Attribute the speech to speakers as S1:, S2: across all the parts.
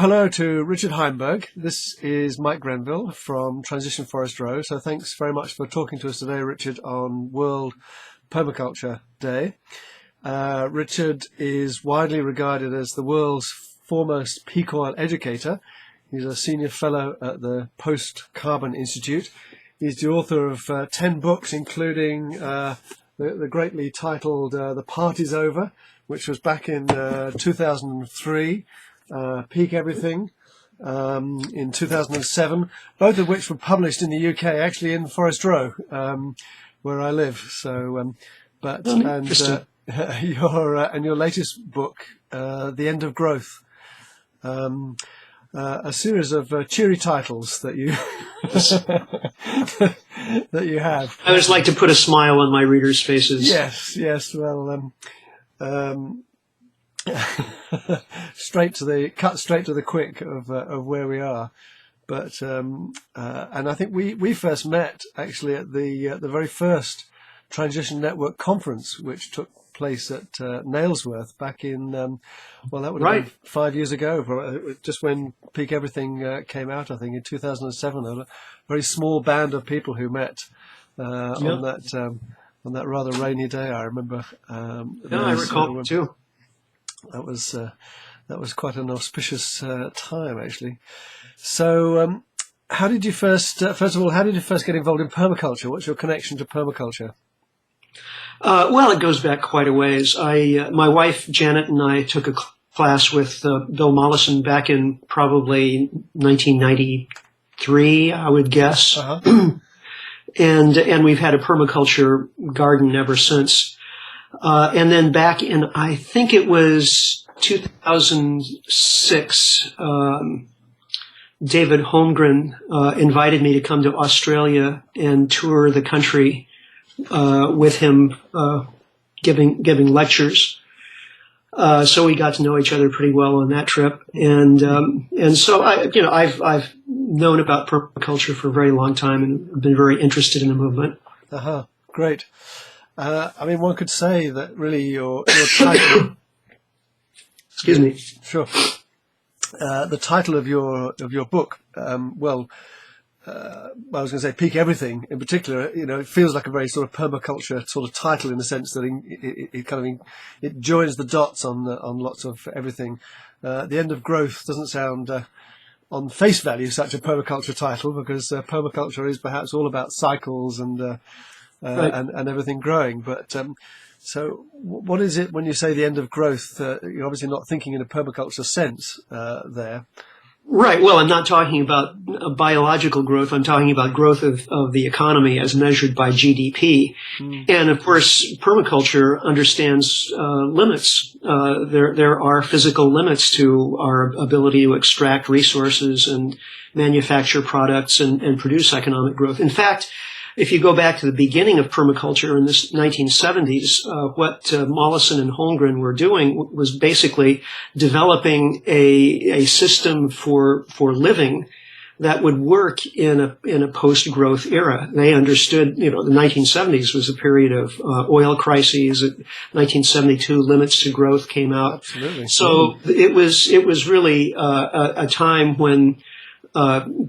S1: Hello to Richard Heinberg. This is Mike Grenville from Transition Forest Row. So thanks very much for talking to us today, Richard, on World Permaculture Day. Richard is widely regarded as the world's foremost peak oil educator. He's a senior fellow at the Post-Carbon Institute. He's the author of 10 books, including the greatly titled The Party's Over, which was back in 2003. Peak Everything in 2007, both of which were published in the UK, actually in Forest Row, where I live. So, your latest book, The End of Growth, a series of cheery titles that you that you have.
S2: I always like to put a smile on my readers' faces.
S1: Yes. Well. straight to the quick of where we are, but and I think we first met actually at the very first Transition Network conference, which took place at Nailsworth back in that would have been 5 years ago, just when Peak Everything came out. I think in 2007, a very small band of people who met on that rather rainy day. I remember.
S2: I recall too.
S1: That was quite an auspicious time, actually. So, how did you first of all, get involved in permaculture? What's your connection to permaculture?
S2: Well, it goes back quite a ways. My wife Janet and I took a class with Bill Mollison back in probably 1993, I would guess, and we've had a permaculture garden ever since. And then back in, I think it was 2006, David Holmgren invited me to come to Australia and tour the country with him, giving lectures. So we got to know each other pretty well on that trip, and so I've known about permaculture for a very long time and been very interested in the movement.
S1: Great. One could say that really your title.
S2: Excuse me.
S1: Sure. The title of your book, I was going to say Peak Everything in particular. It feels like a very sort of permaculture sort of title in the sense that it joins the dots on lots of everything. The End of Growth doesn't sound on face value such a permaculture title, because permaculture is perhaps all about cycles and everything growing. But so what is it when you say the end of growth? You're obviously not thinking in a permaculture sense there.
S2: Right. Well, I'm not talking about biological growth. I'm talking about growth of the economy as measured by GDP. And of course, permaculture understands limits. There are physical limits to our ability to extract resources and manufacture products and produce economic growth. In fact, if you go back to the beginning of permaculture in the 1970s, what Mollison and Holmgren were doing was basically developing a system for living that would work in a post-growth era. They understood, the 1970s was a period of oil crises. 1972, Limits to Growth came out.
S1: Absolutely.
S2: So it was really a time when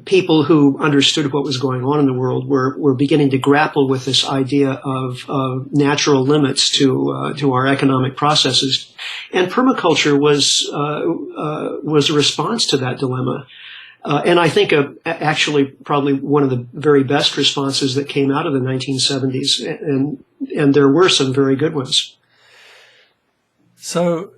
S2: people who understood what was going on in the world were beginning to grapple with this idea of natural limits to our economic processes, and permaculture was a response to that dilemma. And I think actually probably one of the very best responses that came out of the 1970s, and there were some very good ones.
S1: So.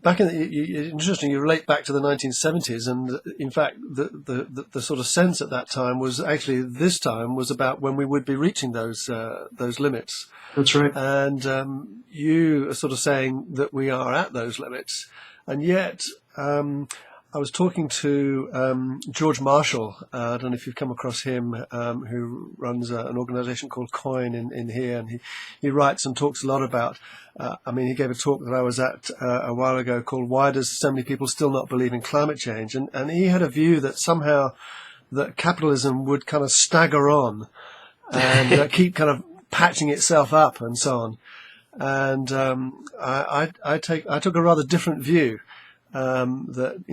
S1: Back interesting. You relate back to the 1970s, and in fact, the sort of sense at that time was actually this time was about when we would be reaching those limits.
S2: That's right.
S1: And you are sort of saying that we are at those limits, and yet I was talking to George Marshall. I don't know if you've come across him, who runs an organisation called Coin in here, and he writes and talks a lot about. He gave a talk that I was at a while ago called "Why Does So Many People Still Not Believe in Climate Change?" And he had a view that somehow that capitalism would kind of stagger on and keep kind of patching itself up and so on. And I took a rather different view. That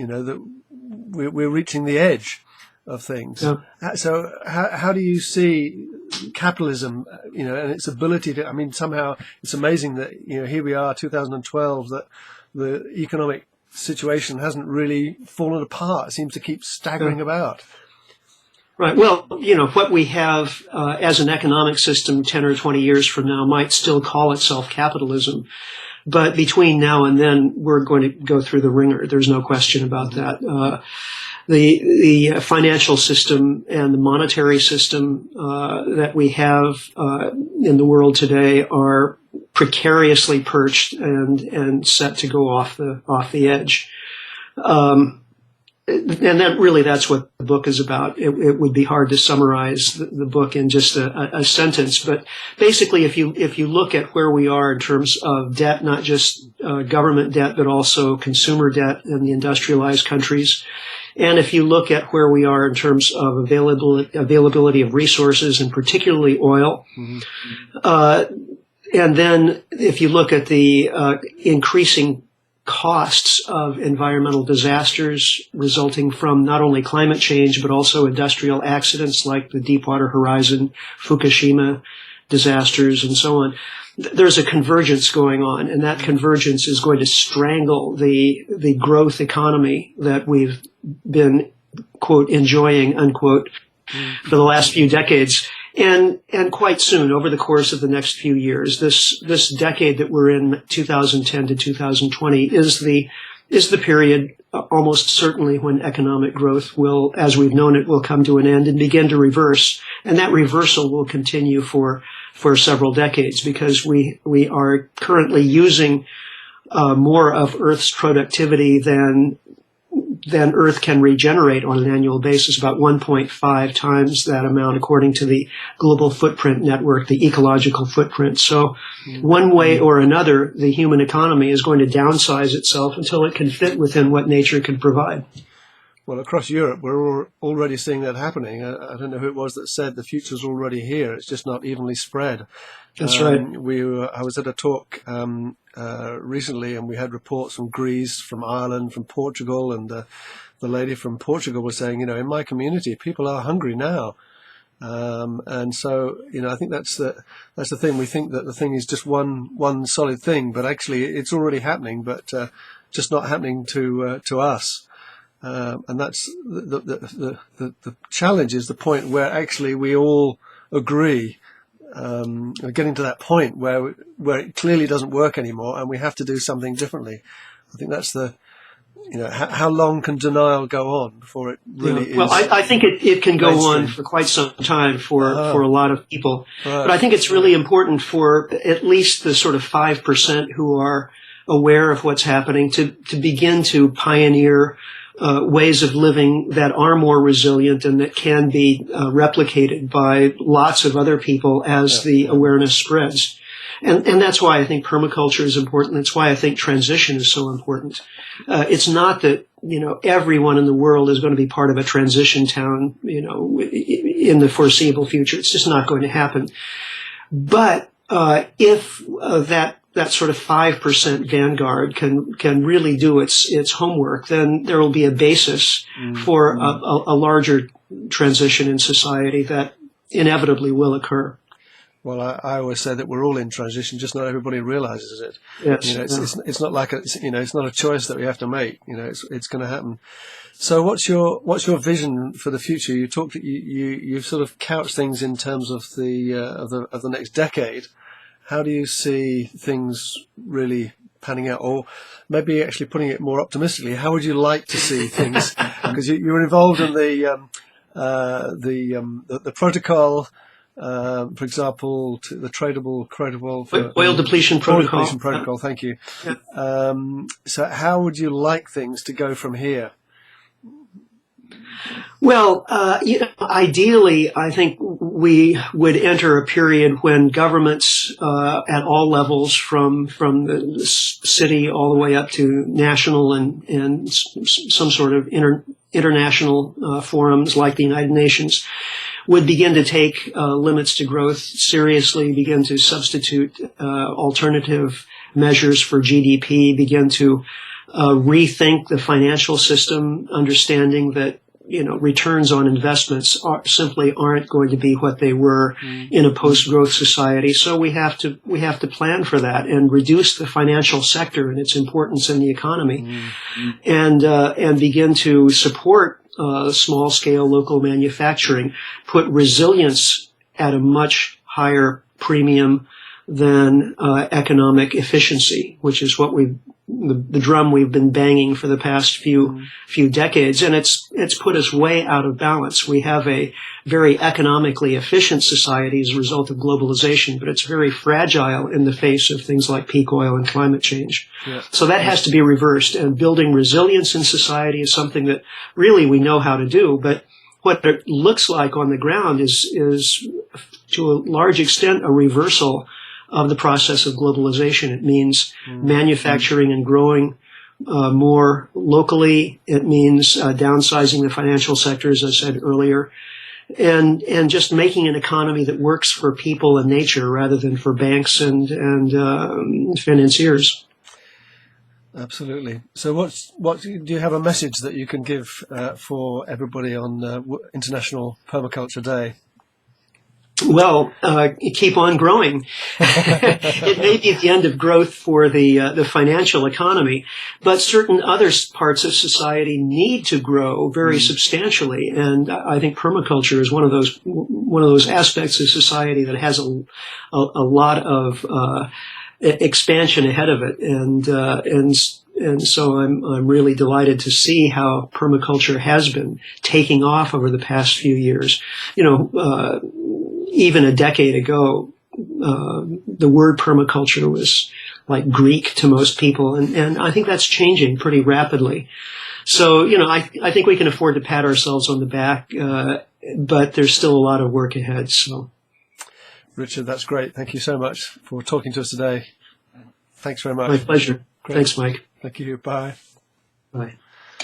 S1: we're reaching the edge of things.
S2: Yeah.
S1: So how do you see capitalism, and its ability to, I mean, somehow it's amazing that, here we are, 2012, that the economic situation hasn't really fallen apart. It seems to keep staggering about.
S2: Right. Well, what we have as an economic system 10 or 20 years from now might still call itself capitalism. But between now and then, we're going to go through the ringer. There's no question about that. The financial system and the monetary system that we have in the world today are precariously perched and set to go off the edge. And that's what the book is about. It would be hard to summarize the book in just a sentence, but basically, if you look at where we are in terms of debt, not just government debt, but also consumer debt in the industrialized countries, and if you look at where we are in terms of availability of resources, and particularly oil, and then if you look at the increasing costs of environmental disasters resulting from not only climate change, but also industrial accidents like the Deepwater Horizon, Fukushima disasters, and so on. There's a convergence going on, and that convergence is going to strangle the growth economy that we've been, quote, enjoying, unquote, for the last few decades. And quite soon, over the course of the next few years, this decade that we're in, 2010 to 2020, is the period almost certainly when economic growth will, as we've known it, will come to an end and begin to reverse. And that reversal will continue for several decades, because we are currently using more of Earth's productivity than Earth can regenerate on an annual basis, about 1.5 times that amount, according to the Global Footprint Network, the ecological footprint. So one way or another, the human economy is going to downsize itself until it can fit within what nature can provide.
S1: Well, across Europe, we're already seeing that happening. I don't know who it was that said the future's already here. It's just not evenly spread.
S2: That's right.
S1: I was at a talk recently, and we had reports from Greece, from Ireland, from Portugal, and the lady from Portugal was saying, in my community, people are hungry now. And so, I think that's the thing. We think that the thing is just one solid thing, but actually it's already happening, but just not happening to us. And that's the challenge, is the point where actually we all agree. Getting to that point where it clearly doesn't work anymore, and we have to do something differently. I think that's how long can denial go on before it really is?
S2: Well, I think it can go on for quite some time for a lot of people. Right. But I think it's really important for at least the sort of 5% who are aware of what's happening to begin to pioneer ways of living that are more resilient and that can be replicated by lots of other people as the awareness spreads. And that's why I think permaculture is important. That's why I think transition is so important. It's not that, everyone in the world is going to be part of a transition town, in the foreseeable future. It's just not going to happen. But if that sort of 5% vanguard can really do its homework, then there will be a basis for a larger transition in society that inevitably will occur.
S1: Well, I always say that we're all in transition, just not everybody realizes it.
S2: Yes.
S1: It's not like it's not a choice that we have to make. It's going to happen. So what's your vision for the future? You sort of couch things in terms of the next decade. How do you see things really panning out, or maybe actually putting it more optimistically? How would you like to see things? Because you were involved in the protocol, for example, to the tradable
S2: oil depletion protocol.
S1: Oil depletion protocol. Thank you. Yeah. So how would you like things to go from here?
S2: Well, ideally, I think we would enter a period when governments at all levels, from the city all the way up to national and some sort of international forums like the United Nations, would begin to take limits to growth seriously, begin to substitute alternative measures for GDP, begin to rethink the financial system, understanding that returns on investments simply aren't going to be what they were in a post-growth society. So we have to plan for that and reduce the financial sector and its importance in the economy, and begin to support small-scale local manufacturing, put resilience at a much higher premium than economic efficiency, which is what the drum we've been banging for the past few decades, and it's put us way out of balance. We have a very economically efficient society as a result of globalization, but it's very fragile in the face of things like peak oil and climate change. Yeah. So that has to be reversed, and building resilience in society is something that really we know how to do, but what it looks like on the ground is to a large extent a reversal of the process of globalization. It means manufacturing and growing more locally. It means downsizing the financial sector, as I said earlier, and just making an economy that works for people and nature rather than for banks and financiers.
S1: Absolutely. So what do you have a message that you can give for everybody on International Permaculture Day?
S2: Well, keep on growing. It may be the end of growth for the financial economy, but certain other parts of society need to grow very substantially, and I think permaculture is one of those aspects of society that has a lot of expansion ahead of it, and so I'm really delighted to see how permaculture has been taking off over the past few years. Even a decade ago, the word permaculture was like Greek to most people, and I think that's changing pretty rapidly. So, I think we can afford to pat ourselves on the back, but there's still a lot of work ahead. So,
S1: Richard, that's great. Thank you so much for talking to us today. Thanks very much.
S2: My pleasure.
S1: Great.
S2: Thanks, Mike.
S1: Thank you. Bye.
S2: Bye.